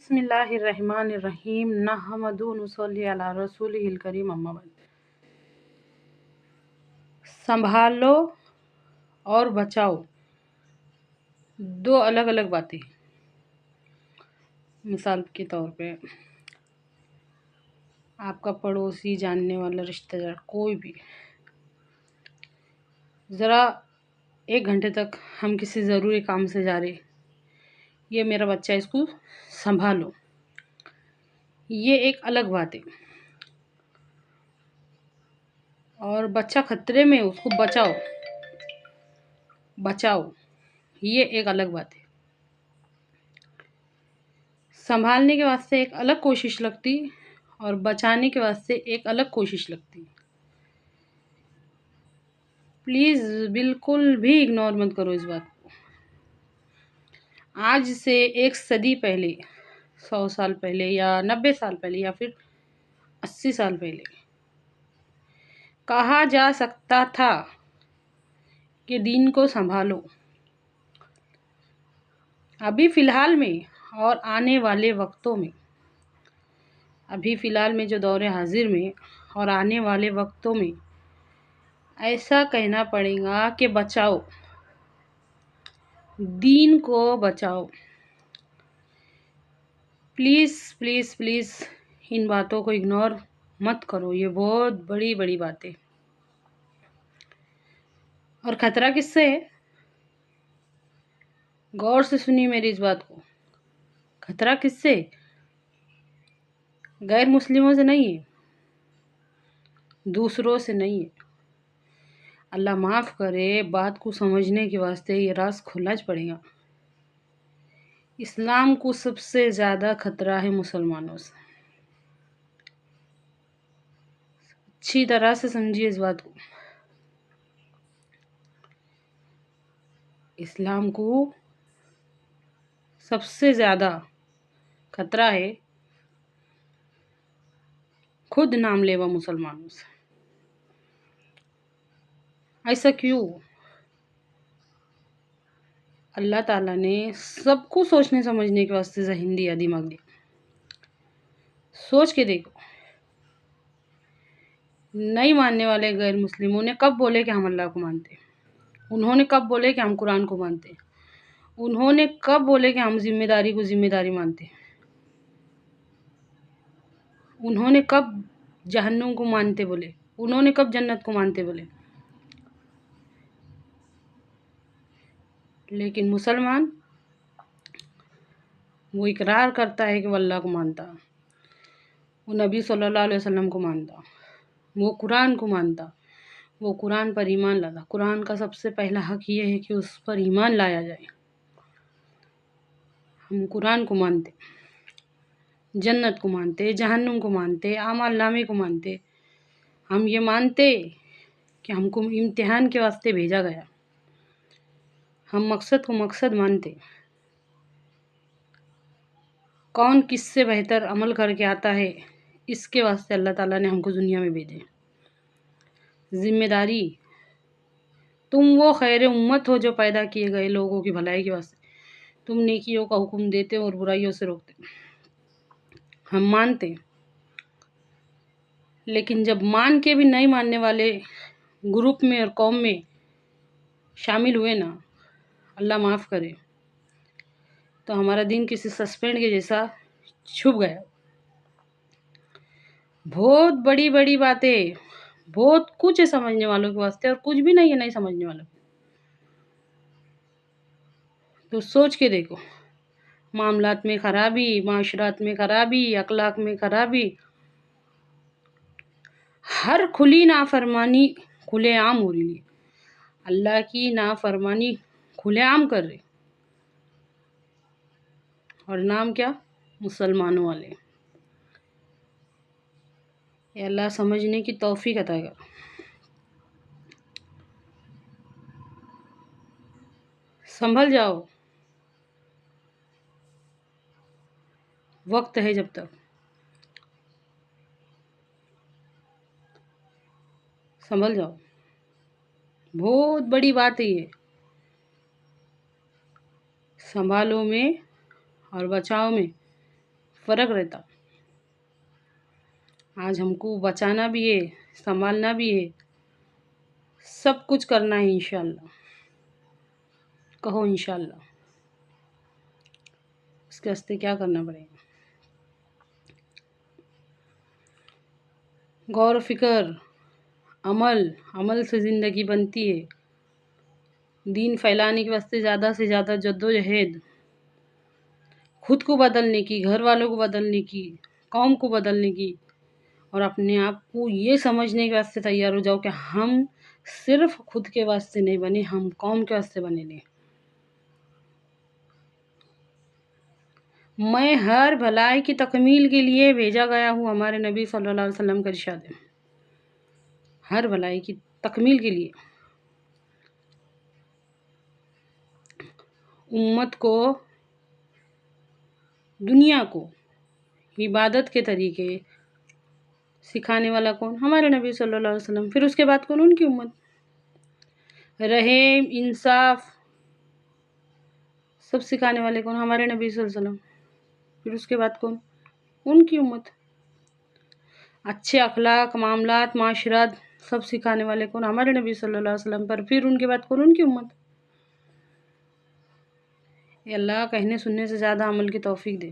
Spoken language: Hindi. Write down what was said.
बिस्मिल्लाहिर्रहमानिर्रहीम नहमदु नुसल्ली अला रसूलिहिल करीम अम्मा बाद। संभालो और बचाओ दो अलग अलग बातें। मिसाल के तौर पे आपका पड़ोसी, जानने वाला, रिश्तेदार, कोई भी ज़रा 1 घंटे तक हम किसी ज़रूरी काम से जा रहे, ये मेरा बच्चा, इसको संभालो, ये एक अलग बात है। और बच्चा खतरे में, उसको बचाओ, ये एक अलग बात है। संभालने के वास्ते एक अलग कोशिश लगती और बचाने के वास्ते एक अलग कोशिश लगती। प्लीज़ बिल्कुल भी इग्नोर मत करो इस बात को। आज से 1 सदी पहले, 100 साल पहले या 90 साल पहले या फिर 80 साल पहले कहा जा सकता था कि दीन को संभालो। अभी फ़िलहाल में और आने वाले वक्तों में, अभी फ़िलहाल में जो दौरे हाजिर में और आने वाले वक्तों में ऐसा कहना पड़ेगा कि बचाओ, दीन को बचाओ। प्लीज़ प्लीज़ प्लीज़ इन बातों को इग्नोर मत करो, ये बहुत बड़ी बड़ी बातें। और ख़तरा किससे है? गौर से सुनिए मेरी इस बात को। खतरा किससे? गैर मुस्लिमों से नहीं है, दूसरों से नहीं है। अल्लाह माफ़ करे, बात को समझने के वास्ते ये राज खोलना पड़ेगा। इस्लाम को सबसे ज़्यादा खतरा है मुसलमानों से। अच्छी तरह से समझिए इस बात को। इस्लाम को सबसे ज़्यादा खतरा है खुद नाम लेवा मुसलमानों से। ऐसा क्यों? अल्लाह ताला ने सबको सोचने समझने के वास्ते ज़हन दिया, दिमाग दिया। सोच के देखो, नहीं मानने वाले गैर मुस्लिमों ने कब बोले कि हम अल्लाह को मानते? उन्होंने कब बोले कि हम कुरान को मानते? उन्होंने कब बोले कि हम जिम्मेदारी को जिम्मेदारी मानते? उन्होंने कब जहन्नुम को मानते बोले? उन्होंने कब जन्नत को मानते बोले? लेकिन मुसलमान, वो इकरार करता है कि वो अल्लाह को मानता, वो नबी सल्लल्लाहु अलैहि वसल्लम को मानता, वो कुरान को मानता, वो कुरान पर ईमान लाता। कुरान का सबसे पहला हक ये है कि उस पर ईमान लाया जाए। हम कुरान को मानते, जन्नत को मानते, जहन्नुम को मानते, आमाल नामे को मानते। हम ये मानते कि हमको इम्तिहान के वास्ते भेजा गया। हम मकसद को मकसद मानते। कौन किससे बेहतर अमल करके आता है, इसके वास्ते अल्लाह ताला ने हमको दुनिया में भेजे। जिम्मेदारी, तुम वो खैर उम्मत हो जो पैदा किए गए लोगों की भलाई के वास्ते। तुम नेकियों का हुक्म देते और बुराइयों से रोकते। हम मानते, लेकिन जब मान के भी नहीं मानने वाले ग्रुप में और कौम में शामिल हुए ना, अल्लाह माफ़ करे, तो हमारा दिन किसी सस्पेंड के जैसा छुप गया। बहुत बड़ी बड़ी बातें, बहुत कुछ है समझने वालों के वास्ते और कुछ भी नहीं है नहीं समझने वालों। तो सोच के देखो, मामलात में ख़राबी, माशरात में ख़राबी, अखलाक में ख़राबी, हर खुली नाफरमानी खुलेआम हो रही है। अल्लाह की नाफरमानी खुलेआम कर रहे, और नाम क्या? मुसलमानों वाले। ये अल्लाह समझने की तौफीक अता कर। संभल जाओ, वक्त है जब तक। संभल जाओ, बहुत बड़ी बात है ये। संभालो में और बचाओ में फ़र्क रहता। आज हमको बचाना भी है, संभालना भी है, सब कुछ करना है इंशाअल्लाह। कहो इंशाअल्लाह। इसके वास्ते क्या करना पड़ेगा? गौर फिक्र, अमल से ज़िंदगी बनती है। दीन फैलाने के वास्ते ज़्यादा से ज़्यादा जद्दोजहद, खुद को बदलने की, घर वालों को बदलने की, कौम को बदलने की, और अपने आप को ये समझने के वास्ते तैयार हो जाओ कि हम सिर्फ खुद के वास्ते नहीं बने, हम कौम के वास्ते बने ने। मैं हर भलाई की तकमील के लिए भेजा गया हूँ, हमारे नबी सल्लल्लाहु अलैहि वसल्लम का इरशाद है। हर भलाई की तकमील के लिए उम्मत को, दुनिया को इबादत के तरीके सिखाने वाला कौन? हमारे नबी सल्लल्लाहु अलैहि वसल्लम। फिर उसके बाद कौन? उनकी उम्मत। रहम, इंसाफ सब सिखाने वाले कौन? हमारे नबी सल्लल्लाहु अलैहि वसल्लम। फिर उसके बाद कौन? उनकी उम्मत। अच्छे अखलाक, मामलात, माशरात सब सिखाने वाले कौन? हमारे नबी सल्लल्लाहु अलैहि वसल्लम पर। फिर उनके बाद कौन? उनकी उम्मत। ये अल्लाह कहने सुनने से ज़्यादा अमल की तौफीक दे।